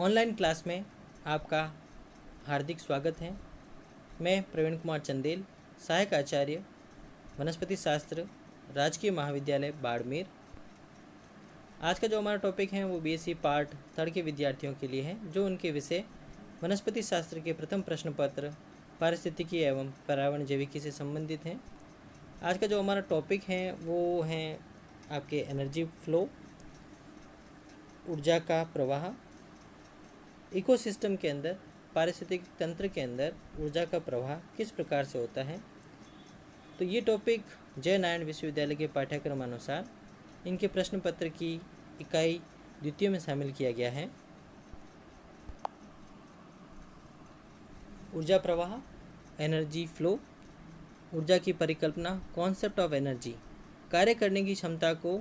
Online class में आपका हार्दिक स्वागत है। मैं प्रवीण कुमार चंदेल, सहायक आचार्य वनस्पति शास्त्र, राजकीय महाविद्यालय बाड़मेर। आज का जो हमारा टॉपिक है वो बीएससी पार्ट 3 के विद्यार्थियों के लिए है, जो उनके विषय वनस्पति शास्त्र के प्रथम प्रश्न पत्र पारिस्थितिकी एवं पर्यावरण जैविकी से संबंधित हैं। आज का जो हमारा टॉपिक है वो है आपके एनर्जी फ्लो, ऊर्जा का प्रवाह। इकोसिस्टम के अंदर, पारिस्थितिक तंत्र के अंदर ऊर्जा का प्रवाह किस प्रकार से होता है। तो ये टॉपिक जय नारायण विश्वविद्यालय के पाठ्यक्रम अनुसार इनके प्रश्न पत्र की इकाई द्वितीय में शामिल किया गया है। ऊर्जा प्रवाह, एनर्जी फ्लो, ऊर्जा की परिकल्पना, कॉन्सेप्ट ऑफ एनर्जी, कार्य करने की क्षमता को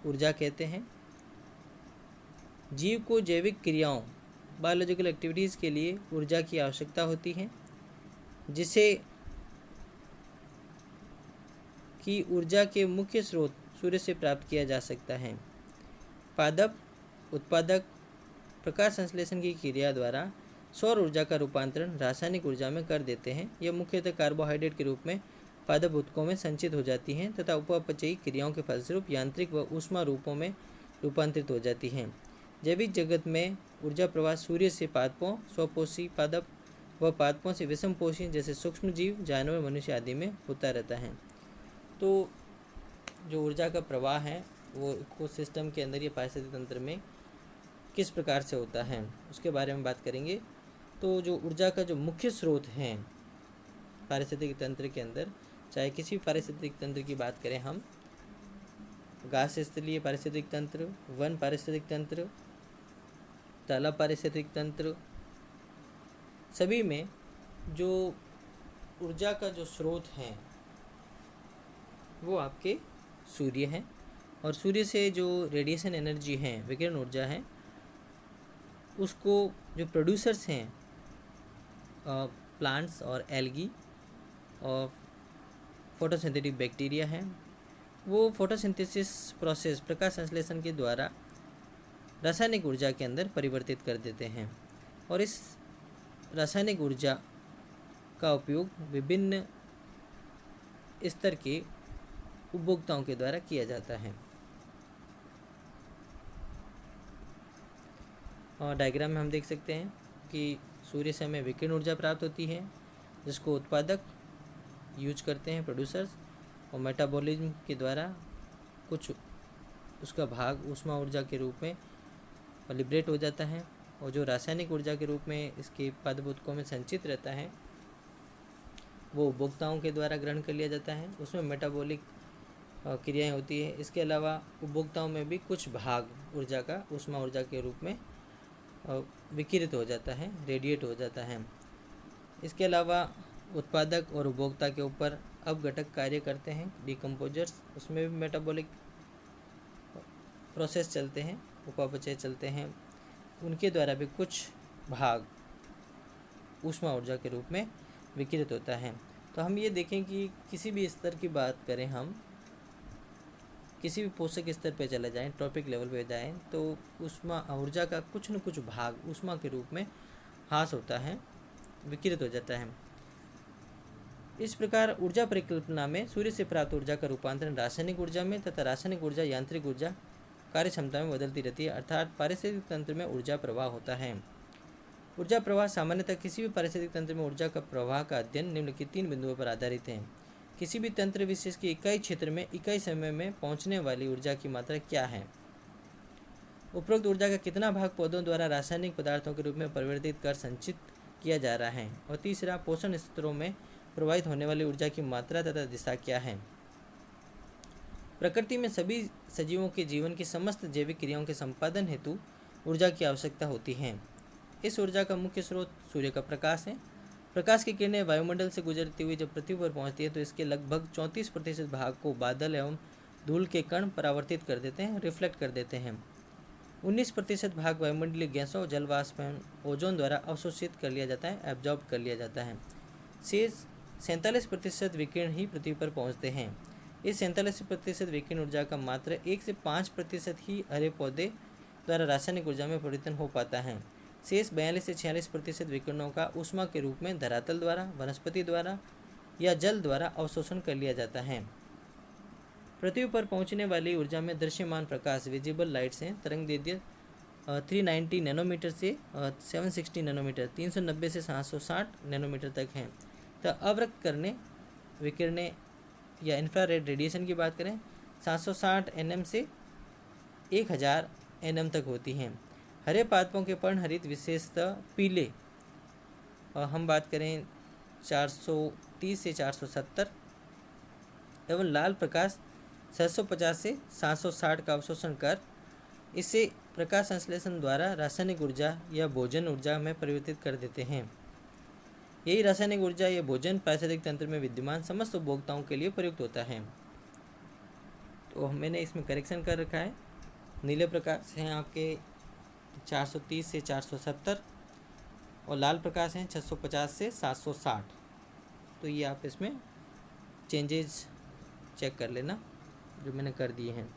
ऊर्जा कहते हैं। जीव को जैविक क्रियाओं, बायोलॉजिकल एक्टिविटीज़ के लिए ऊर्जा की आवश्यकता होती है, जिसे कि ऊर्जा के मुख्य स्रोत सूर्य से प्राप्त किया जा सकता है। पादप उत्पादक प्रकाश संश्लेषण की क्रिया द्वारा सौर ऊर्जा का रूपांतरण रासायनिक ऊर्जा में कर देते हैं। यह मुख्यतः कार्बोहाइड्रेट के रूप में पादप ऊतकों में संचित हो जाती हैं तथा उपापचयी क्रियाओं के फलस्वरूप यांत्रिक व ऊष्मा रूपों में रूपांतरित हो जाती हैं। जैविक जगत में ऊर्जा प्रवाह सूर्य से पादपों, स्वपोषी पादप व पादपों से विषमपोषी जैसे सूक्ष्म जीव, जानवर, मनुष्य आदि में होता रहता है। तो जो ऊर्जा का प्रवाह है वो इकोसिस्टम के अंदर या पारिस्थितिक तंत्र में किस प्रकार से होता है उसके बारे में बात करेंगे। तो जो ऊर्जा का जो मुख्य स्रोत है पारिस्थितिक तंत्र के अंदर, चाहे किसी भी पारिस्थितिक तंत्र की बात करें हम, घास स्थलीय पारिस्थितिक तंत्र, वन पारिस्थितिक तंत्र, तालाब पारिस्थितिक तंत्र, सभी में जो ऊर्जा का जो स्रोत है वो आपके सूर्य है। और सूर्य से जो रेडिएशन एनर्जी है, विकिरण ऊर्जा है, उसको जो प्रोड्यूसर्स हैं प्लांट्स और एल्गी और फोटोसिंथेटिक बैक्टीरिया हैं, वो फोटोसिंथेसिस प्रोसेस, प्रकाश संश्लेषण के द्वारा रासायनिक ऊर्जा के अंदर परिवर्तित कर देते हैं। और इस रासायनिक ऊर्जा का उपयोग विभिन्न स्तर के उपभोक्ताओं के द्वारा किया जाता है। और डायग्राम में हम देख सकते हैं कि सूर्य से हमें विकिरण ऊर्जा प्राप्त होती है, जिसको उत्पादक यूज करते हैं, प्रोड्यूसर्स, और मेटाबॉलिज्म के द्वारा कुछ उसका भाग ऊष्मा ऊर्जा के रूप में लिबरेट हो जाता है। और जो रासायनिक ऊर्जा के रूप में इसके पादप ऊतकों में संचित रहता है वो उपभोक्ताओं के द्वारा ग्रहण कर लिया जाता है। उसमें मेटाबॉलिक क्रियाएं होती है। इसके अलावा उपभोक्ताओं में भी कुछ भाग ऊर्जा का ऊष्मा ऊर्जा के रूप में विकिरित हो जाता है, रेडिएट हो जाता है। इसके अलावा उत्पादक और उपभोक्ता के ऊपर अपघटक कार्य करते हैं, डिकम्पोजर्स, उसमें भी मेटाबॉलिक प्रोसेस चलते हैं, उपापचय चलते हैं, उनके द्वारा भी कुछ भाग ऊष्मा ऊर्जा के रूप में विकिरित होता है। तो हम ये देखें कि किसी भी स्तर की बात करें, हम किसी भी पोषक स्तर पे चले जाएं, टॉपिक लेवल पे जाएं, तो ऊष्मा ऊर्जा का कुछ न कुछ भाग ऊष्मा के रूप में ह्रास होता है, विकिरित हो जाता है। इस प्रकार ऊर्जा परिकल्पना में सूर्य से प्राप्त ऊर्जा का रूपांतरण रासायनिक ऊर्जा में तथा रासायनिक ऊर्जा यांत्रिक ऊर्जा कार्य क्षमता में बदलती रहती है, अर्थात पारिस्थितिक तंत्र में ऊर्जा प्रवाह होता है। ऊर्जा प्रवाह सामान्यतः किसी भी पारिस्थितिक तंत्र में ऊर्जा का प्रवाह का अध्ययन निम्नलिखित 3 बिंदुओं पर आधारित है। किसी भी तंत्र विशेष की इकाई क्षेत्र में इकाई समय में पहुंचने वाली ऊर्जा की मात्रा क्या है। उपरोक्त ऊर्जा का कितना भाग पौधों द्वारा रासायनिक पदार्थों के रूप में परिवर्तित कर संचित किया जा रहा है। और तीसरा, पोषण स्तरों में प्रवाहित होने वाली ऊर्जा की मात्रा तथा दिशा क्या है। प्रकृति में सभी सजीवों के जीवन की समस्त जैविक क्रियाओं के संपादन हेतु ऊर्जा की आवश्यकता होती है। इस ऊर्जा का मुख्य स्रोत सूर्य का प्रकाश है। प्रकाश की किरणें वायुमंडल से गुजरती हुई जब पृथ्वी पर पहुंचती है तो इसके लगभग 34% भाग को बादल एवं धूल के कण परावर्तित कर देते हैं, रिफ्लेक्ट कर देते हैं। 19% भाग वायुमंडलीय गैसों, जल वाष्प एवं ओजोन द्वारा अवशोषित कर लिया जाता है, एब्जॉर्ब कर लिया जाता है। शेष 47% विकिरण ही पृथ्वी पर पहुंचते हैं। इस 47% विकिरण ऊर्जा का मात्र 1 से 5% ही हरे पौधे द्वारा रासायनिक ऊर्जा में परिवर्तन हो पाता है। शेष 42 से 46% विकिरणों का ऊष्मा के रूप में धरातल द्वारा, वनस्पति द्वारा या जल द्वारा अवशोषण कर लिया जाता है। पृथ्वी पर पहुंचने वाली ऊर्जा में दृश्यमान प्रकाश विजिबल लाइट से तरंगदैर्घ्य 390 नैनोमीटर से 760 नैनोमीटर 390 से 760 नैनोमीटर तक हैं। तो अवरक्त करने विकिरणें या इंफ्रारेड रेडिएशन की बात करें 760 nm से 1000 nm तक होती हैं। हरे पादपों के पर्णहरित विशेषतः पीले हम बात करें 430 से 470 एवं लाल प्रकाश 650 से 760 का अवशोषण कर इसे प्रकाश संश्लेषण द्वारा रासायनिक ऊर्जा या भोजन ऊर्जा में परिवर्तित कर देते हैं। यही रासायनिक ऊर्जा या भोजन पारिस्थितिक तंत्र में विद्यमान समस्त उपभोक्ताओं के लिए प्रयुक्त होता है। तो मैंने इसमें करेक्शन कर रखा है। नीले प्रकाश हैं आपके 430 से 470 और लाल प्रकाश हैं 650 से 760। तो ये आप इसमें चेंजेस चेक कर लेना जो मैंने कर दिए हैं।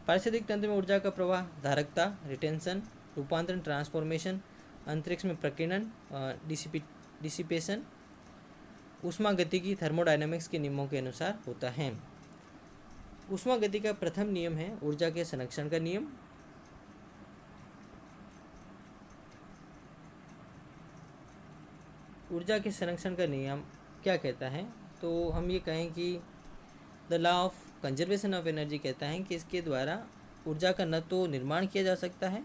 पारिस्थितिक तंत्र में ऊर्जा का प्रवाह, धारकता, रिटेंशन, रूपांतरण, ट्रांसफॉर्मेशन, अंतरिक्ष में प्रकीर्णन, डिसिपेशन, ऊष्मा गतिकी, थर्मोडायनामिक्स के नियमों के अनुसार होता है। ऊष्मा गति का प्रथम नियम है ऊर्जा के संरक्षण का नियम। ऊर्जा के संरक्षण का नियम क्या कहता है? तो हम ये कहें कि the law of conservation of energy कहता है कि इसके द्वारा ऊर्जा का न तो निर्माण किया जा सकता है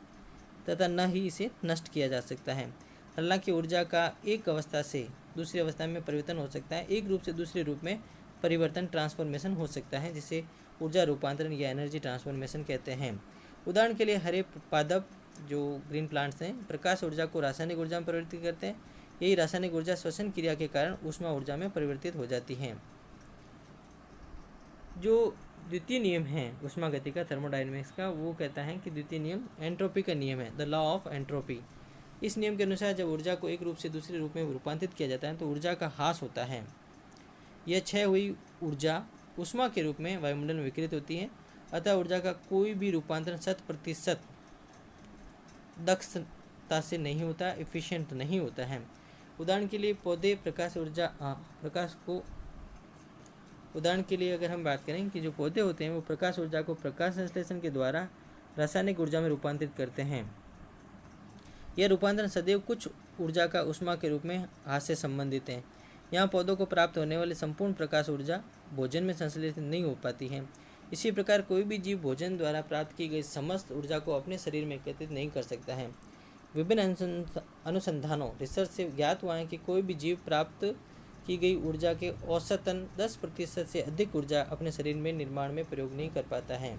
तथा न ही इसे नष्ट किया जा सकता है। हालांकि ऊर्जा का एक अवस्था से दूसरी अवस्था में परिवर्तन हो सकता है, एक रूप से दूसरे रूप में परिवर्तन ट्रांसफॉर्मेशन हो सकता है, जिसे ऊर्जा रूपांतरण या एनर्जी ट्रांसफॉर्मेशन कहते हैं। उदाहरण के लिए हरे पादप जो ग्रीन प्लांट्स हैं प्रकाश ऊर्जा को रासायनिक ऊर्जा में परिवर्तित करते हैं। यही रासायनिक ऊर्जा श्वसन क्रिया के कारण ऊष्मा ऊर्जा में परिवर्तित हो जाती है। जो द्वितीय नियम है ऊष्मा गति का, थर्मोडायनेमिक्स का, वो कहता है कि द्वितीय नियम एंट्रोपी का नियम है, द लॉ ऑफ एंट्रोपी। इस नियम के अनुसार जब ऊर्जा को एक रूप से दूसरे रूप में रूपांतरित किया जाता है तो ऊर्जा का ह्रास होता है। यह क्षय हुई ऊर्जा ऊष्मा के रूप में वायुमंडल में विकिरित होती है। अतः ऊर्जा का कोई भी रूपांतरण 100% दक्षता से नहीं होता, एफिशिएंट नहीं होता है। उदाहरण के लिए पौधे प्रकाश को उदाहरण के लिए अगर हम बात करें कि जो पौधे होते हैं वो प्रकाश ऊर्जा को प्रकाश संश्लेषण के द्वारा रासायनिक ऊर्जा में रूपांतरित करते हैं। यह रूपांतरण सदैव कुछ ऊर्जा का ऊष्मा के रूप में हाथ से संबंधित है। यहाँ पौधों को प्राप्त होने वाली संपूर्ण प्रकाश ऊर्जा भोजन में संश्लेषित नहीं हो पाती है। इसी प्रकार कोई भी जीव भोजन द्वारा प्राप्त की गई समस्त ऊर्जा को अपने शरीर में एकत्रित नहीं कर सकता है। विभिन्न अनुसंधानों रिसर्च से ज्ञात हुआ है कि कोई भी जीव प्राप्त की गई ऊर्जा के औसतन 10% से अधिक ऊर्जा अपने शरीर में निर्माण में प्रयोग नहीं कर पाता है।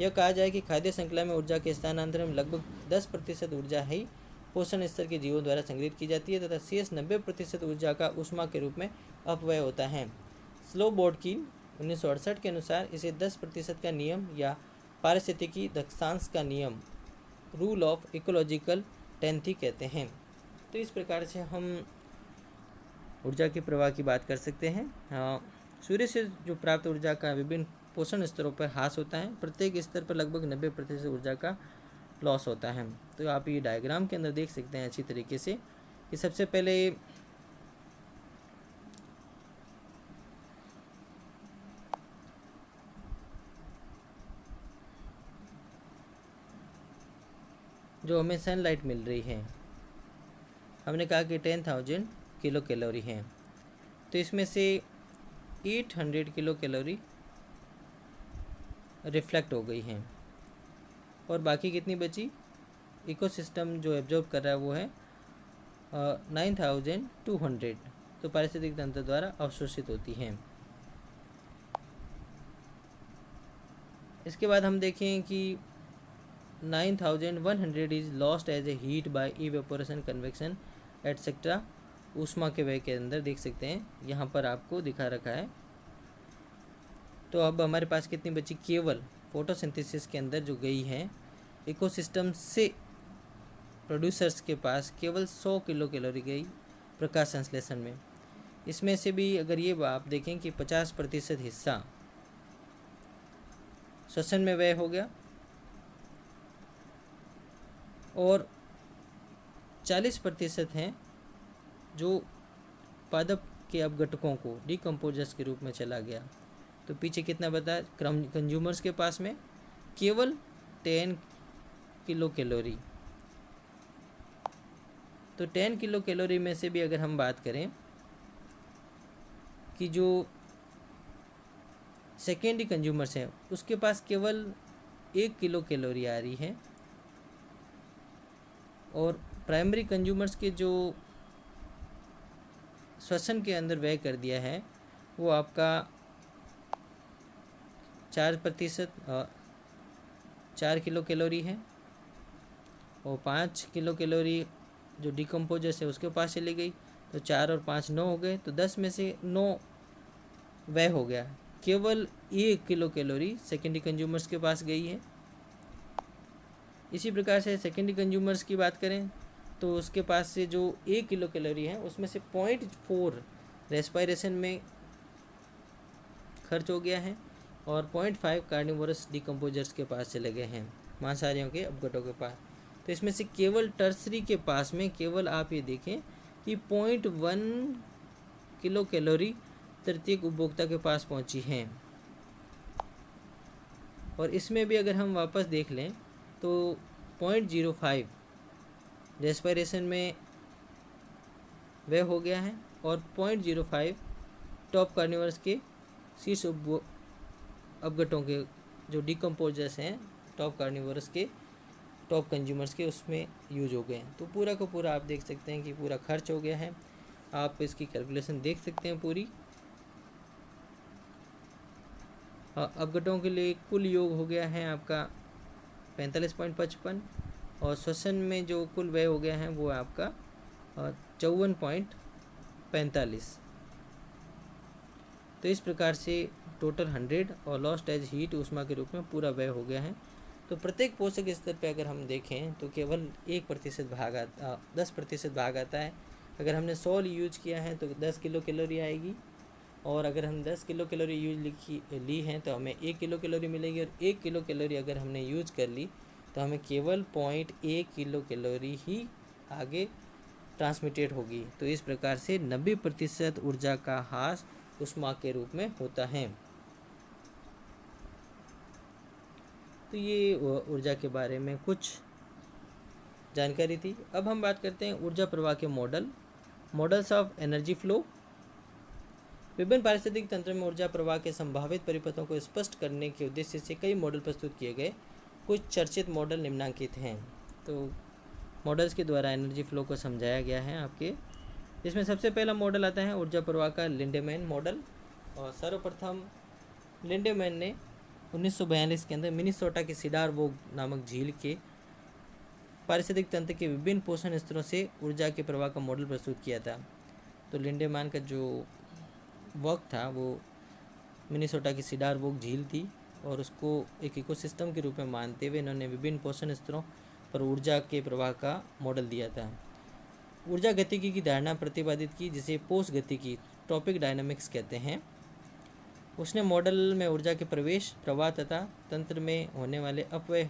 यह कहा जाए कि खाद्य श्रृंखला में ऊर्जा के स्थानांतरण में लगभग 10% ऊर्जा ही पोषण स्तर के जीवों द्वारा संग्रहित की जाती है तथा शेष 90% ऊर्जा का ऊष्मा के रूप में अपव्यय होता है। स्लोबोडकिन 1968 के अनुसार इसे 10% का नियम या पारिस्थितिकी दक्षांश का नियम, रूल ऑफ इकोलॉजिकल टेंथी कहते हैं। तो इस प्रकार से हम ऊर्जा के प्रवाह की बात कर सकते हैं। सूर्य से जो प्राप्त ऊर्जा का विभिन्न पोषण स्तरों पर ह्रास होता है। प्रत्येक स्तर पर लगभग 90% ऊर्जा का लॉस होता है। तो आप ये डायग्राम के अंदर देख सकते हैं अच्छी तरीके से कि सबसे पहले जो हमें सनलाइट मिल रही है, हमने कहा कि 10,000 किलो कैलोरी है, तो इसमें से 800 किलो कैलोरी रिफ्लेक्ट हो गई हैं और बाकी कितनी बची? इकोसिस्टम जो एब्जॉर्ब कर रहा है वो है 9,200, तो पारिस्थितिक तंत्र द्वारा अवशोषित होती हैं। इसके बाद हम देखें कि 9,100 is lost as a heat by evaporation, convection etcetera. ऊष्मा के व्यय के अंदर देख सकते हैं, यहाँ पर आपको दिखा रखा है। तो अब हमारे पास कितनी बची? केवल फोटोसिंथेसिस के अंदर जो गई है इकोसिस्टम से प्रोड्यूसर्स के पास केवल 100 किलो कैलोरी गई प्रकाश संश्लेषण में। इसमें से भी अगर ये आप देखें कि 50% हिस्सा श्वसन में व्यय हो गया और 40% हैं जो पादप के अपघटकों को डिकम्पोजर्स के रूप में चला गया। तो पीछे कितना बताया, कंज्यूमर्स के पास में केवल 10 किलो कैलोरी। तो 10 किलो कैलोरी में से भी अगर हम बात करें कि जो सेकेंडरी कंज्यूमर्स हैं उसके पास केवल 1 किलो कैलोरी आ रही है, और प्राइमरी कंज्यूमर्स के जो श्वसन के अंदर व्यय कर दिया है वो आपका 4 किलो कैलोरी है, और 5 किलो कैलोरी जो डिकम्पोजर्स है उसके पास चली गई। तो 4 और 5 9 हो गए, तो 10 में से 9 व्यय हो गया। केवल 1 किलो कैलोरी सेकेंडरी कंज्यूमर्स के पास गई है। इसी प्रकार से सेकेंडरी कंज्यूमर्स की बात करें तो उसके पास से जो 1 किलो कैलोरी है उसमें से 0.4 रेस्पिरेशन में खर्च हो गया है, और 0.5 कार्निवोरस डिकम्पोजर्स के पास चले गए हैं, मांसाहारियों के अपघटों के पास। तो इसमें से केवल टर्सरी के पास में केवल आप ये देखें कि 0.1 किलो कैलोरी तृतीयक उपभोक्ता के पास पहुंची हैं। और इसमें भी अगर हम वापस देख लें तो 0.05 रेस्पिरेशन में वह हो गया है, और 0.05 टॉप कार्निवोरस के शीर्ष अपघटों के जो डिकम्पोजर्स हैं टॉप कार्निवोरस के टॉप कंज्यूमर्स के उसमें यूज हो गए हैं। तो पूरा का पूरा आप देख सकते हैं कि पूरा खर्च हो गया है। आप इसकी कैलकुलेशन देख सकते हैं पूरी। अपघटों के लिए कुल योग हो गया है आपका 45.55, और श्वसन में जो कुल व्यय हो गया है वो आपका 54.45। तो इस प्रकार से टोटल 100 और लॉस्ट एज हीट ऊष्मा के रूप में पूरा व्यय हो गया है। तो प्रत्येक पोषक स्तर पे अगर हम देखें तो केवल 10% भाग आता है। अगर हमने 100 यूज किया है तो 10 किलो कैलोरी आएगी, और अगर हम 10 किलो कैलोरी यूज ली हैं तो हमें 1 किलो कैलोरी मिलेगी, और 1 किलो कैलोरी अगर हमने यूज कर ली तो हमें केवल 0.1 किलो कैलोरी ही आगे ट्रांसमिटेड होगी। तो इस प्रकार से 90% ऊर्जा का ह्रास ऊष्मा के रूप में होता है। तो ये ऊर्जा के बारे में कुछ जानकारी थी। अब हम बात करते हैं ऊर्जा प्रवाह के मॉडल्स ऑफ एनर्जी फ्लो। विभिन्न पारिस्थितिक तंत्र में ऊर्जा प्रवाह के संभावित परिपथों को स्पष्ट करने के उद्देश्य से कई मॉडल प्रस्तुत किए गए। कुछ चर्चित मॉडल निम्नलिखित हैं। तो मॉडल्स के द्वारा एनर्जी फ्लो को समझाया गया है आपके। इसमें सबसे पहला मॉडल आता है ऊर्जा प्रवाह का लिंडेमैन मॉडल। और सर्वप्रथम लिंडेमैन ने 1942 के अंदर मिनेसोटा के सीडार वोग नामक झील के पारिस्थितिक तंत्र के विभिन्न पोषण स्तरों से ऊर्जा के प्रवाह का मॉडल प्रस्तुत किया था। तो लिंडेमैन का जो वर्क था वो मिनेसोटा की सीडार वोग झील थी, और उसको एक इकोसिस्टम के रूप में मानते हुए इन्होंने विभिन्न पोषण स्तरों पर ऊर्जा के प्रवाह का मॉडल दिया था। ऊर्जा गतिकी की धारणा प्रतिपादित की जिसे पोष गतिकी टॉपिक डायनामिक्स कहते हैं। उसने मॉडल में ऊर्जा के प्रवेश, प्रवाह तथा तंत्र में होने वाले अपव्यय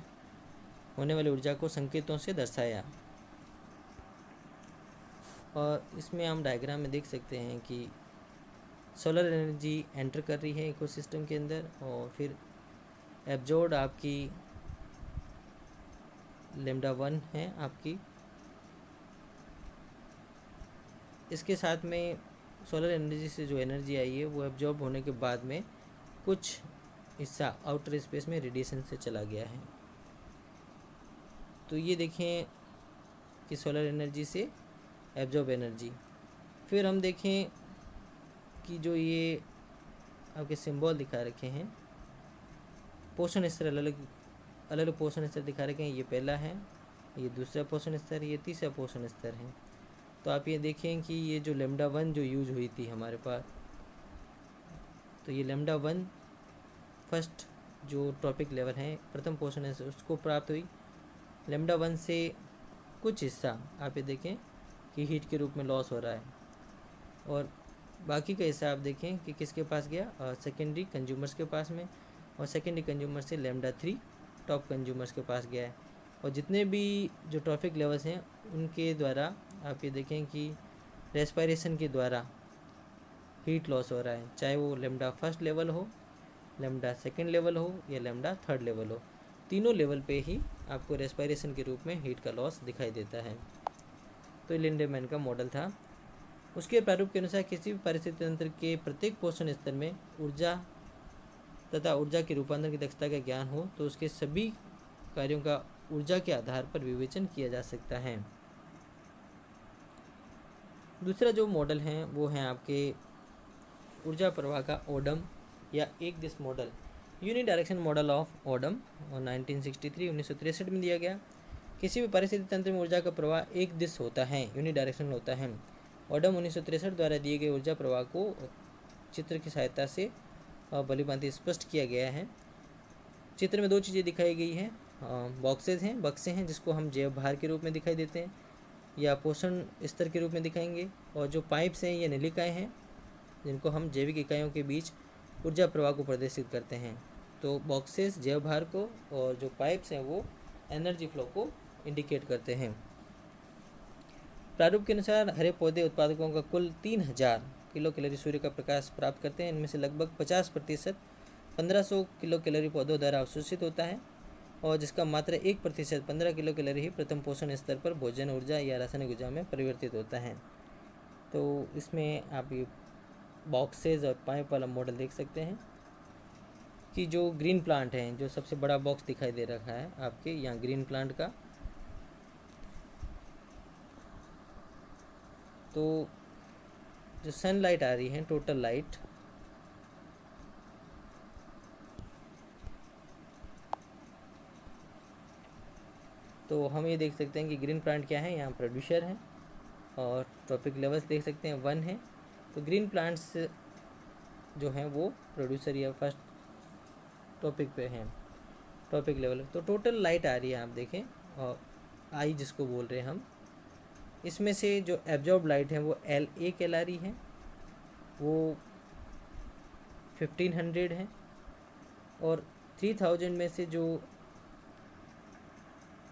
होने वाली ऊर्जा को संकेतों से दर्शाया। और इसमें हम डायग्राम में देख सकते हैं कि सोलर एनर्जी एंटर कर रही है इकोसिस्टम के अंदर, और फिर एब्जॉर्ब आपकी λ1 है आपकी। इसके साथ में सोलर एनर्जी से जो एनर्जी आई है वो एब्जॉर्ब होने के बाद में कुछ हिस्सा आउटर स्पेस में रेडिएशन से चला गया है। तो ये देखें कि सोलर एनर्जी से एब्जॉर्ब एनर्जी। फिर हम देखें कि जो ये आपके सिंबल दिखा रखे हैं पोषण स्तर, अलग अलग पोषण स्तर दिखा रखे हैं। ये पहला है, ये दूसरा पोषण स्तर, ये तीसरा पोषण स्तर है। तो आप ये देखें कि ये जो λ1 जो यूज हुई थी हमारे पास, तो ये λ1 फर्स्ट जो टॉपिक लेवल है प्रथम पोषण स्तर उसको प्राप्त हुई। λ1 से कुछ हिस्सा आप ये देखें कि हीट के रूप में लॉस हो रहा है, और बाकी का हिस्सा आप देखें कि किसके पास गया, सेकेंडरी कंज्यूमर्स के पास में, और सेकेंडरी कंज्यूमर से λ3 टॉप कंज्यूमर्स के पास गया है। और जितने भी जो ट्रॉफिक लेवल्स हैं उनके द्वारा आप ये देखें कि रेस्पिरेशन के द्वारा हीट लॉस हो रहा है, चाहे वो लेमडा फर्स्ट लेवल हो, लेमडा सेकेंड लेवल हो या लेमडा थर्ड लेवल हो, तीनों लेवल पे ही आपको रेस्पिरेशन के रूप में हीट का लॉस दिखाई देता है। तो ये लिंडेमैन का मॉडल था। उसके प्रारूप के अनुसार किसी भी पारिस्थितिक तंत्र के प्रत्येक पोषण स्तर में ऊर्जा तथा ऊर्जा के रूपांतरण की दक्षता का ज्ञान हो तो उसके सभी कार्यों का ऊर्जा के आधार पर विवेचन किया जा सकता है। दूसरा जो मॉडल है वो है आपके ऊर्जा प्रवाह का ओडम या एक दिश model, uni direction model of Odum, और 1963 में दिया गया। किसी भी पारिस्थितिक तंत्र में ऊर्जा का प्रवाह एक दिश होता है, यूनि डायरेक्शनल होता है। ओडम 1963 द्वारा दिए गए ऊर्जा प्रवाह को चित्र की सहायता से भलीभांति स्पष्ट किया गया है। चित्र में दो चीज़ें दिखाई गई हैं, बॉक्सेज हैं, बक्से हैं जिसको हम जैव भार के रूप में दिखाई देते हैं या पोषण स्तर के रूप में दिखाएंगे, और जो पाइप्स हैं या नलिकाएँ हैं जिनको हम जैविक इकाइयों के बीच ऊर्जा प्रवाह को प्रदर्शित करते हैं। तो बॉक्सेस जैव भार को और जो पाइप्स हैं वो एनर्जी फ्लो को इंडिकेट करते हैं। प्रारूप के अनुसार हरे पौधे उत्पादकों का कुल 3000 किलो कैलोरी सूर्य का प्रकाश प्राप्त करते हैं। इनमें से लगभग 50% 1500 किलो कैलोरी पौधों द्वारा अवशोषित होता है, और जिसका मात्र 1% 15 किलो कैलोरी ही प्रथम पोषण स्तर पर भोजन ऊर्जा या रासायनिक ऊर्जा में परिवर्तित होता है। तो इसमें आप ये बॉक्सेज और पाइप वाला मॉडल देख सकते हैं कि जो ग्रीन प्लांट है, जो सबसे बड़ा बॉक्स दिखाई दे रखा है आपके यहाँ ग्रीन प्लांट का, तो जो सनलाइट आ रही है टोटल लाइट, तो हम ये देख सकते हैं कि ग्रीन प्लांट क्या है, यहाँ प्रोड्यूसर है, और टॉपिक लेवल्स देख सकते हैं 1 है। तो ग्रीन प्लांट्स जो हैं वो प्रोड्यूसर या फर्स्ट टॉपिक पे हैं, टॉपिक लेवल। तो टोटल लाइट आ रही है आप देखें, और आई जिसको बोल रहे हैं हम, इसमें से जो एब्जॉर्ब लाइट है वो LA कहला रही है, वो 1500 है, और 3000 में से जो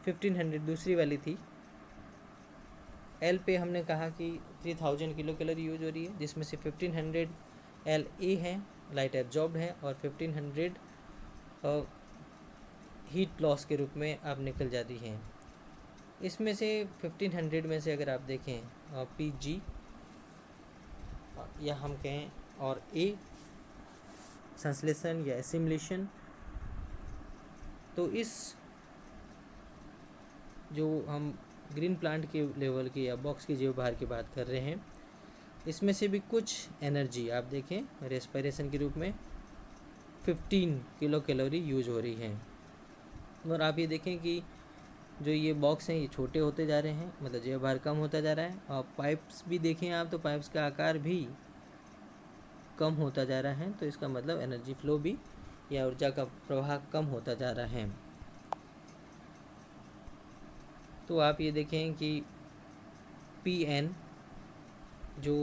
1500 दूसरी वाली थी L पे हमने कहा कि 3000 किलो कैलोरी यूज हो रही है, जिसमें से 1500 LA है, लाइट एब्जॉर्ब्ड है, और 1500 हीट लॉस के रूप में आप निकल जाती हैं। इसमें से 1500 में से अगर आप देखें PG या हम कहें और A संश्लेषण या एसिमिलेशन, तो इस जो हम ग्रीन प्लांट के लेवल की या बॉक्स की जैव भार की बात कर रहे हैं, इसमें से भी कुछ एनर्जी आप देखें रेस्पिरेशन के रूप में 15 किलो कैलोरी यूज हो रही है। और आप ये देखें कि जो ये बॉक्स हैं ये छोटे होते जा रहे हैं, मतलब जैव भार कम होता जा रहा है, और पाइप्स भी देखें आप तो पाइप्स का आकार भी कम होता जा रहा है, तो इसका मतलब एनर्जी फ्लो भी या ऊर्जा का प्रवाह कम होता जा रहा है। तो आप ये देखें कि PN जो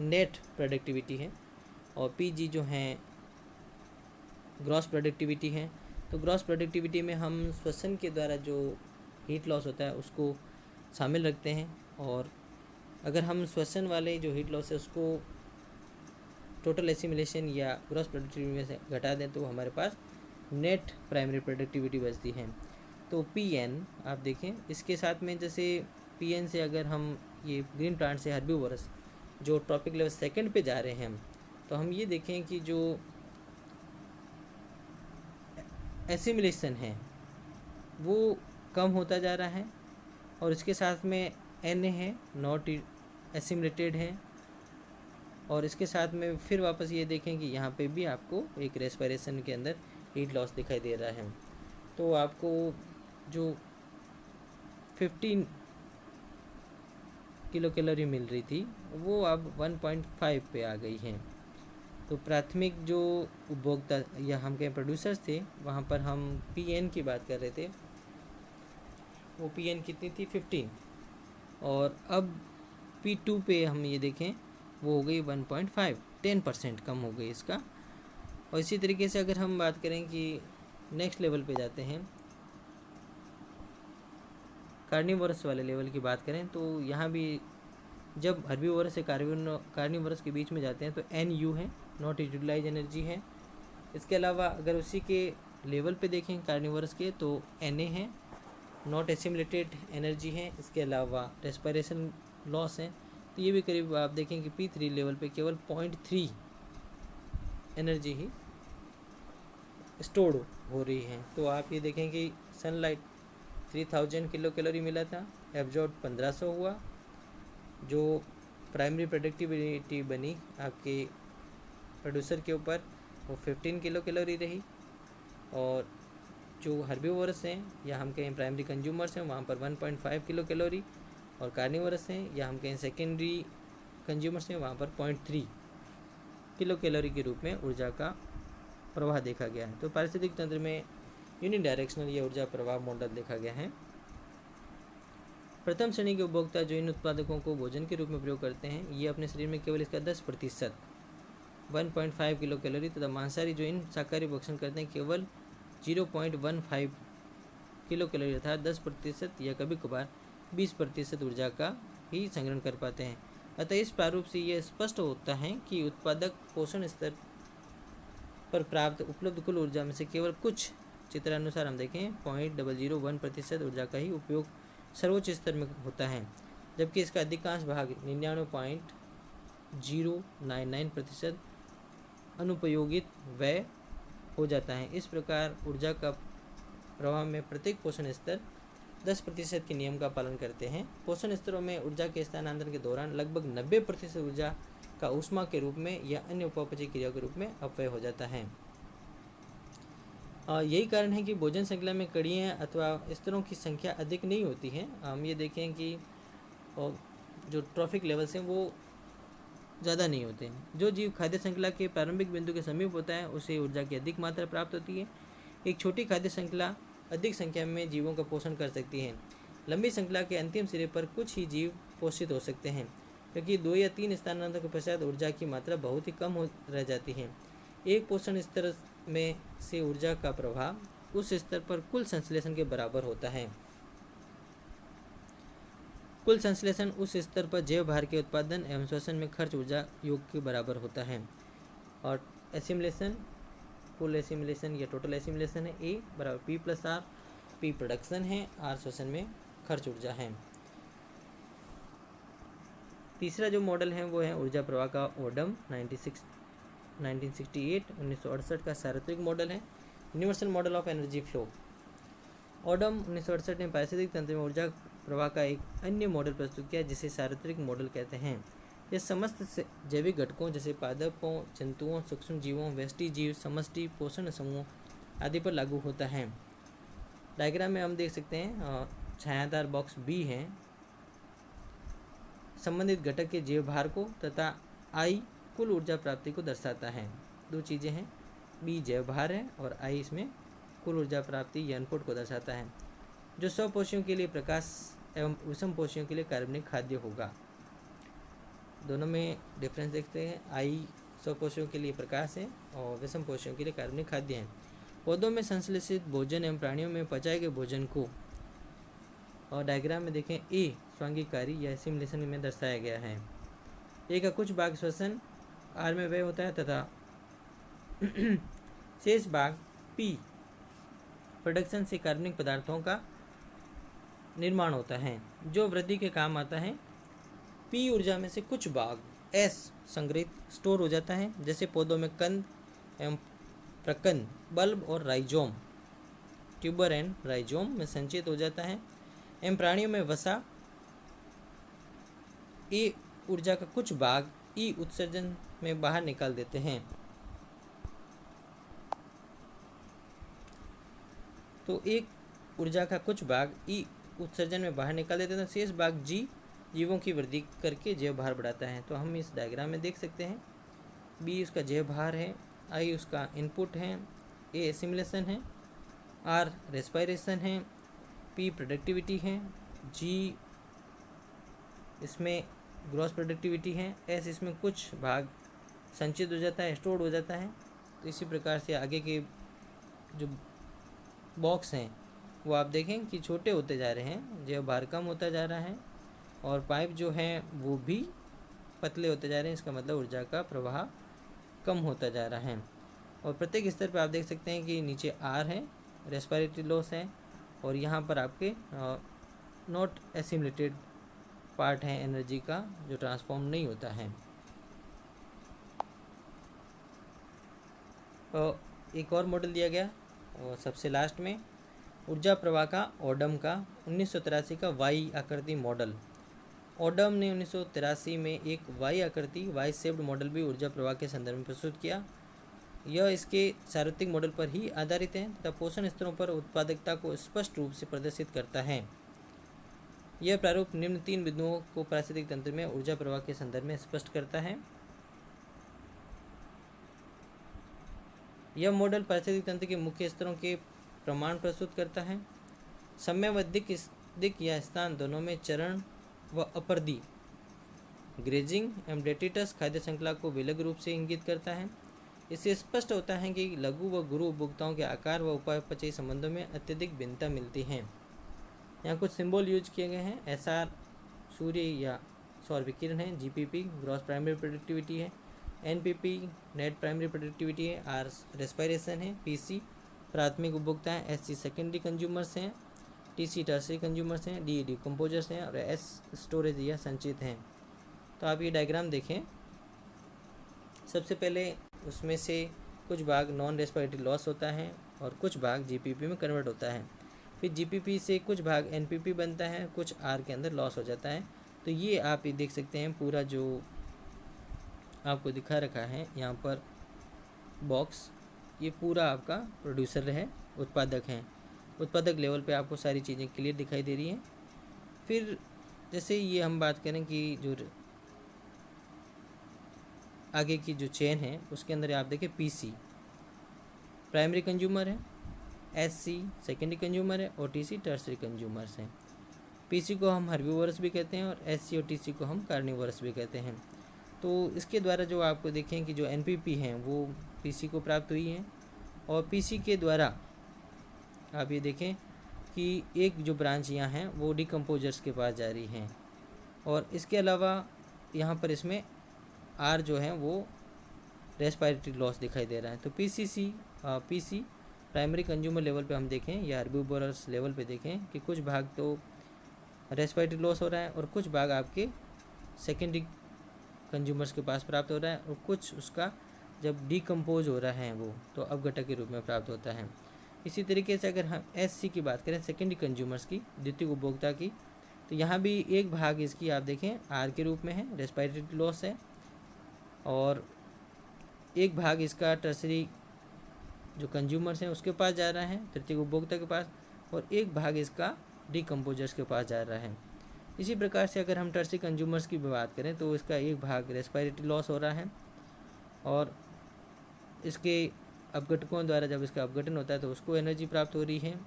नेट प्रोडक्टिविटी है और PG जो है ग्रॉस प्रोडक्टिविटी है। तो ग्रॉस प्रोडक्टिविटी में हम श्वसन के द्वारा जो हीट लॉस होता है उसको शामिल रखते हैं, और अगर हम श्वसन वाले जो हीट लॉस है उसको टोटल एसिमिलेशन या ग्रॉस प्रोडक्टिविटी में से घटा दें तो हमारे पास नेट प्राइमरी प्रोडक्टिविटी बचती है। तो PN आप देखें, इसके साथ में जैसे PN से अगर हम ये ग्रीन प्लांट से हर्बीवोरस जो ट्रॉपिक लेवल सेकंड पे जा रहे हैं, तो हम ये देखें कि जो एसिमिलेशन है वो कम होता जा रहा है, और इसके साथ में Na है नॉट एसिमिलेटेड है, और इसके साथ में फिर वापस ये देखें कि यहाँ पे भी आपको एक रेस्पिरेशन के अंदर हीट लॉस दिखाई दे रहा है। तो आपको जो 15 किलो कैलोरी मिल रही थी वो अब 1.5 पे आ गई है। तो प्राथमिक जो उपभोक्ता या हम कहें प्रोड्यूसर्स थे, वहाँ पर हम PN की बात कर रहे थे, वो PN कितनी थी 15, और अब P2 पे हम ये देखें वो हो गई 1.5, 10% कम हो गई इसका। और इसी तरीके से अगर हम बात करें कि नेक्स्ट लेवल पे जाते हैं कार्निवोरस वाले लेवल की बात करें तो यहाँ भी जब हर्बीवोरस से कार्निवोरस के बीच में जाते हैं तो NU है, नॉट यूटिलाइज एनर्जी है। इसके अलावा अगर उसी के लेवल पे देखें कार्निवोरस के तो Na है, नॉट एसिमुलेटेड एनर्जी है। इसके अलावा रेस्पिरेशन लॉस है, तो ये भी करीब आप देखें कि P3 लेवल पे केवल 0.3 एनर्जी ही स्टोर्ड हो रही है। तो आप ये देखें कि सनलाइट 3000 किलो कैलोरी मिला था, एब्जॉर्ब 1500 हुआ। जो प्राइमरी प्रोडक्टिविटी बनी आपके प्रोड्यूसर के ऊपर वो 15 किलो कैलोरी रही। और जो हर्बीवोरस हैं या हम कहें प्राइमरी कंज्यूमर्स हैं वहाँ पर 1.5 किलो कैलोरी, और कार्निवोरस हैं या हम कहें सेकेंडरी कंज्यूमर्स हैं वहाँ पर 0.3 किलो कैलोरी के रूप में ऊर्जा का प्रवाह देखा गया है। तो पारिस्थितिक तंत्र में यूनिडायरेक्शनल या ऊर्जा प्रवाह मॉडल देखा गया है। प्रथम श्रेणी के उपभोक्ता जो इन उत्पादकों को भोजन के रूप में प्रयोग करते हैं, ये अपने शरीर में केवल इसका 10% 1.5 किलो कैलोरी तथा मांसाहारी जो इन शाकाहारी भक्षण करते हैं केवल 0.15 किलो कैलोरी अर्थात 10% या कभी कभार 20% ऊर्जा का ही संग्रहण कर पाते हैं। अतः इस प्रारूप से यह स्पष्ट होता है कि उत्पादक पोषण स्तर पर प्राप्त उपलब्ध कुल ऊर्जा में से केवल कुछ, चित्रानुसार हम देखें 0.001% ऊर्जा का ही उपयोग सर्वोच्च स्तर में होता है, जबकि इसका अधिकांश भाग 99.099% अनुपयोगित व्यय हो जाता है। इस प्रकार ऊर्जा का प्रवाह में प्रत्येक पोषण स्तर 10% के नियम का पालन करते हैं। पोषण स्तरों में ऊर्जा के स्थानांतरण के दौरान लगभग 90% ऊर्जा का ऊष्मा के रूप में या अन्य उपापचय क्रिया के रूप में अपव्यय हो जाता है। यही कारण है कि भोजन श्रृंखला में कड़ियाँ अथवा स्तरों की संख्या अधिक नहीं होती है। हम ये देखें कि जो ट्रॉफिक लेवल्स हैं वो ज़्यादा नहीं होते हैं। जो जीव खाद्य श्रृंखला के प्रारंभिक बिंदु के समीप होता है उसे ऊर्जा की अधिक मात्रा प्राप्त होती है। एक छोटी खाद्य श्रृंखला अधिक संख्या में जीवों का पोषण कर सकती है। लंबी श्रृंखला के अंतिम सिरे पर कुछ ही जीव पोषित हो सकते हैं, क्योंकि 2 या 3 स्थानांतरण के पश्चात ऊर्जा की मात्रा बहुत ही कम हो रह जाती है। एक पोषण स्तर में से ऊर्जा का प्रभाव उस स्तर पर कुल संश्लेषण के बराबर होता है। कुल संश्लेषण उस स्तर पर जैव भार के उत्पादन एवं श्वसन में खर्च ऊर्जा योग के बराबर होता है। और एसिमुलेशन, कुल एसिमुलेशन या टोटल एसिमुलेशन है A बराबर P+R। P प्रोडक्शन है, R श्वसन में खर्च ऊर्जा है। तीसरा जो मॉडल है वो है ऊर्जा प्रवाह का ओडम 1968 का सार्वत्रिक मॉडल है, universal model of energy flow. Odum 1968 ने पारिस्थितिक तंत्र में ऊर्जा प्रवाह का एक अन्य मॉडल प्रस्तुत किया जिसे सार्वत्रिक मॉडल कहते हैं। यह समस्त जैविक घटकों जैसे पादपों, जंतुओं, सूक्ष्म जीवों, व्यष्टि जीव, समष्टि पोषण समूह आदि पर लागू होता है। डायग्राम में हम देख सकते हैं छायादार बॉक्स B है, संबंधित घटक के जैव भार को तथा I कुल ऊर्जा प्राप्ति को दर्शाता है। दो चीज़ें हैं, B जैव भार है और I इसमें कुल ऊर्जा प्राप्ति या इनपुट को दर्शाता है, जो स्वपोषियों के लिए प्रकाश एवं विषम पोषियों के लिए कार्बनिक खाद्य होगा। दोनों में डिफरेंस देखते हैं। I स्वपोषियों के लिए प्रकाश है और विषम पोषियों के लिए कार्बनिक खाद्य है। पौधों में संश्लेषित भोजन एवं प्राणियों में पचाए गए भोजन को और डायग्राम में देखें A स्वांगीकारी या एसिमुलेशन में दर्शाया गया है। A का कुछ भाग श्वसन R में व्यय होता है तथा शेष भाग P प्रोडक्शन से कार्बनिक पदार्थों का निर्माण होता है, जो वृद्धि के काम आता है। P ऊर्जा में से कुछ भाग S संग्रहित स्टोर हो जाता है, जैसे पौधों में कंद एवं प्रकंद, बल्ब और राइजोम, ट्यूबर एंड राइजोम में संचित हो जाता है। एवं प्राणियों में वसा। A ऊर्जा का कुछ भाग E उत्सर्जन में बाहर निकाल देते हैं। तो एक ऊर्जा का कुछ भाग E उत्सर्जन में बाहर निकाल देते हैं, शेष भाग G जीवों की वृद्धि करके जैव भार बढ़ाता है। तो हम इस डायग्राम में देख सकते हैं, B उसका जैव भार है, I उसका इनपुट है, A एसिमुलेशन है, R रेस्पिरेशन है, P प्रोडक्टिविटी है, G इसमें ग्रॉस प्रोडक्टिविटी है, S इसमें कुछ भाग संचित हो जाता है, स्टोर्ड हो जाता है। तो इसी प्रकार से आगे के जो बॉक्स हैं वो आप देखें कि छोटे होते जा रहे हैं, जो भार कम होता जा रहा है, और पाइप जो हैं वो भी पतले होते जा रहे हैं। इसका मतलब ऊर्जा का प्रवाह कम होता जा रहा है। और प्रत्येक स्तर पर आप देख सकते हैं कि नीचे आर है, रेस्पिरेटरी लॉस है, और यहाँ पर आपके नॉट एसिमुलेटेड पार्ट है एनर्जी का, जो ट्रांसफॉर्म नहीं होता है। और एक और मॉडल दिया गया, और सबसे लास्ट में ऊर्जा प्रवाह का ओडम का 1983 का वाई आकृति मॉडल। ओडम ने 1983 में एक वाई आकृति वाई शेप्ड मॉडल भी ऊर्जा प्रवाह के संदर्भ में प्रस्तुत किया। यह इसके सार्वत्रिक मॉडल पर ही आधारित है तथा पोषण स्तरों पर उत्पादकता को स्पष्ट रूप से प्रदर्शित करता है। यह प्रारूप निम्न 3 बिंदुओं को पारिस्थितिक तंत्र में ऊर्जा प्रवाह के संदर्भ में स्पष्ट करता है। यह मॉडल पारिस्थितिक तंत्र के मुख्य स्तरों के प्रमाण प्रस्तुत करता है। समयावधिक दिक या स्थान दोनों में चरण व अपरदी ग्रेजिंग एवं डेट्रिटस खाद्य श्रृंखला को विलग रूप से इंगित करता है। इससे स्पष्ट होता है कि लघु व गुरु उपभोक्ताओं के आकार व उपापचयी संबंधों में अत्यधिक भिन्नता मिलती है। यहाँ कुछ सिंबल यूज किए गए हैं। एसआर सूर्य या सौर विकिरण है, जीपीपी ग्रॉस प्राइमरी प्रोडक्टिविटी है, एनपीपी नेट प्राइमरी प्रोडक्टिविटी है, आर रेस्पिरेशन है, पीसी प्राथमिक उपभोक्ता है, एससी सेकेंडरी कंज्यूमर्स हैं, टीसी टर्सरी कंज्यूमर्स हैं, डी डिकम्पोजर्स हैं, और एस स्टोरेज या संचित हैं। तो आप ये डायग्राम देखें। सबसे पहले उसमें से कुछ भाग नॉन रेस्पिरेटरी लॉस होता है और कुछ भाग जीपीपी में कन्वर्ट होता है। फिर जीपीपी से कुछ भाग एनपीपी बनता है, कुछ आर के अंदर लॉस हो जाता है। तो ये आप ये देख सकते हैं, पूरा जो आपको दिखा रखा है यहाँ पर बॉक्स, ये पूरा आपका प्रोड्यूसर है, उत्पादक हैं। उत्पादक लेवल पे आपको सारी चीज़ें क्लियर दिखाई दे रही हैं। फिर जैसे ये हम बात करें कि जो आगे की जो चेन है उसके अंदर आप देखें पीसी प्राइमरी कंज्यूमर है, एससी सेकेंडरी कंज्यूमर है, और टीसी टर्सरी कंज्यूमर्स हैं। पीसी को हम हर्बीवोरस भी कहते हैं और एससी और टीसी को हम कार्निवोरस भी कहते हैं। तो इसके द्वारा जो आपको देखें कि जो एनपीपी हैं वो पीसी को प्राप्त हुई हैं, और पीसी के द्वारा आप ये देखें कि एक जो ब्रांच यहाँ हैं वो डिकम्पोजर्स के पास जा रही हैं। और इसके अलावा यहाँ पर इसमें आर जो है वो रेस्पिरेटरी लॉस दिखाई दे रहा है। तो पीसी प्राइमरी कंज्यूमर लेवल पे हम देखें या हर्बीवोरस लेवल पे देखें कि कुछ भाग तो रेस्पिरेटरी लॉस हो रहा है और कुछ भाग आपके सेकेंडरी कंज्यूमर्स के पास प्राप्त हो रहा है, और कुछ उसका जब डिकम्पोज हो रहा है वो तो अपघटक के रूप में प्राप्त होता है। इसी तरीके से अगर हम एससी की बात करें, सेकेंडरी कंज्यूमर्स की, द्वितीय उपभोक्ता की, तो यहाँ भी एक भाग इसकी आप देखें आर के रूप में है, रेस्पिरेटरी लॉस है, और एक भाग इसका टर्सरी जो कंज्यूमर्स हैं उसके पास जा रहा है, तृतीय उपभोक्ता के पास, और एक भाग इसका डिकम्पोजर्स के पास जा रहा है। इसी प्रकार से अगर हम टर्सरी कंज्यूमर्स की बात करें तो इसका एक भाग रेस्पिरेटरी लॉस हो रहा है, और इसके अपघटकों द्वारा जब इसका अपघटन होता है तो उसको एनर्जी प्राप्त हो रही है।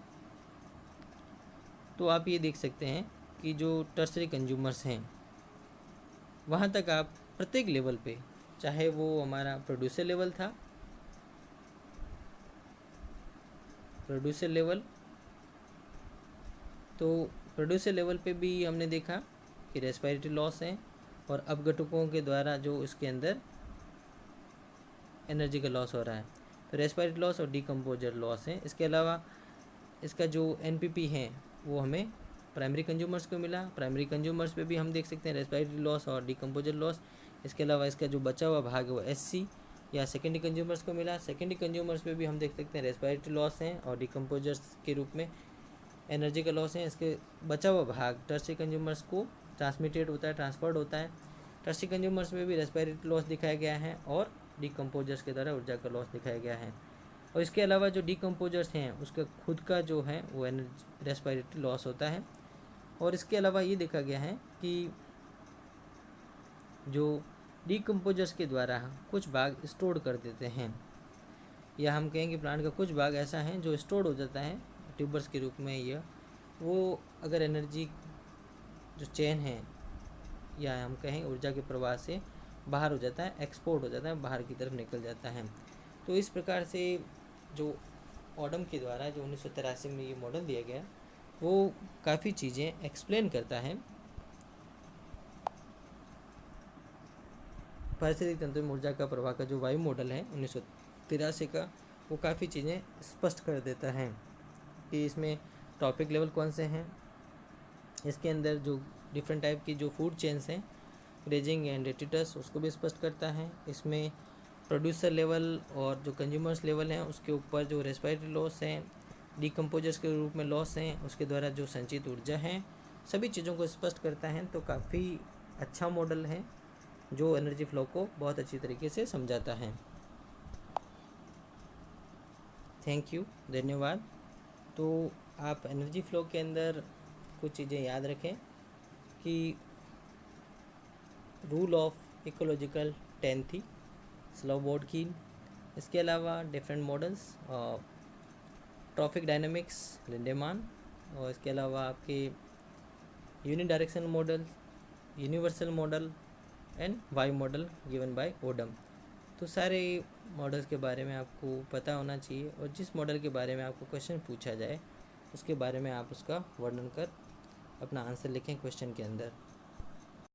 तो आप ये देख सकते हैं कि जो टर्सरी कंज्यूमर्स हैं वहाँ तक आप प्रत्येक लेवल पे, चाहे वो हमारा प्रोड्यूसर लेवल था, प्रोड्यूसर लेवल, तो प्रोड्यूसर लेवल पे भी हमने देखा कि रेस्पिरेटरी लॉस है और अपघटकों के द्वारा जो इसके अंदर एनर्जी का लॉस हो रहा है, तो रेस्पिरेटरी लॉस और डिकम्पोजर लॉस है। इसके अलावा इसका जो एनपीपी है वो हमें प्राइमरी कंज्यूमर्स को मिला। प्राइमरी कंज्यूमर्स पे भी हम देख सकते हैं रेस्पिरेटरी लॉस और डिकम्पोजर लॉस। इसके अलावा इसका जो बचा हुआ भाग है वो एससी या सेकेंडरी कंज्यूमर्स को मिला। सेकेंडरी कंज्यूमर्स पे भी हम देख सकते हैं रेस्पिरेटरी लॉस हैं और डिकम्पोजर्स के रूप में एनर्जी का लॉस है। इसके बचा हुआ भाग टर्सरी कंज्यूमर्स को ट्रांसमिटेड होता है, ट्रांसफर्ड होता है। टर्सरी कंज्यूमर्स में भी रेस्पिरेटरी लॉस दिखाया गया है और डिकम्पोजर्स के द्वारा ऊर्जा का लॉस दिखाया गया है। और इसके अलावा जो डिकम्पोजर्स हैं उसका खुद का जो है वो एनर्जी रेस्पिरेटरी लॉस होता है। और इसके अलावा ये देखा गया है कि जो डिकम्पोजर्स के द्वारा कुछ भाग स्टोर कर देते हैं, या हम कहेंगे प्लांट का कुछ भाग ऐसा है जो स्टोर हो जाता है ट्यूबर्स के रूप में, या वो अगर एनर्जी जो चेन है या हम कहें ऊर्जा के प्रवाह से बाहर हो जाता है, एक्सपोर्ट हो जाता है, बाहर की तरफ निकल जाता है। तो इस प्रकार से जो ओडम के द्वारा जो 1983 में ये मॉडल दिया गया, वो काफ़ी चीज़ें एक्सप्लेन करता है। पारिस्थितिक तंत्र में ऊर्जा का प्रवाह का जो वायु मॉडल है 1983 का, वो काफ़ी चीज़ें स्पष्ट कर देता है कि इसमें टॉपिक लेवल कौन से हैं, इसके अंदर जो डिफरेंट टाइप की जो फूड चेन्स हैं, ग्रेजिंग एंड एटिटस, उसको भी स्पष्ट करता है। इसमें प्रोड्यूसर लेवल और जो कंज्यूमर्स लेवल हैं उसके ऊपर जो रेस्पिरेटरी लॉस हैं, डिकम्पोजर्स के रूप में लॉस हैं, उसके द्वारा जो संचित ऊर्जा है, सभी चीज़ों को स्पष्ट करता है। तो काफ़ी अच्छा मॉडल है जो एनर्जी फ्लो को बहुत अच्छी तरीके से समझाता है। थैंक यू, धन्यवाद। तो आप एनर्जी फ्लो के अंदर कुछ चीज़ें याद रखें कि रूल ऑफ इकोलॉजिकल 10 थी, स्लोबोडकीन। इसके अलावा different models, trophic dynamics Lindeman, और इसके अलावा आपके unidirectional model, universal model and Y model given by Odum. तो सारे मॉडल्स के बारे में आपको पता होना चाहिए, और जिस मॉडल के बारे में आपको क्वेश्चन पूछा जाए उसके बारे में आप उसका वर्णन कर अपना आंसर लिखें क्वेश्चन के अंदर।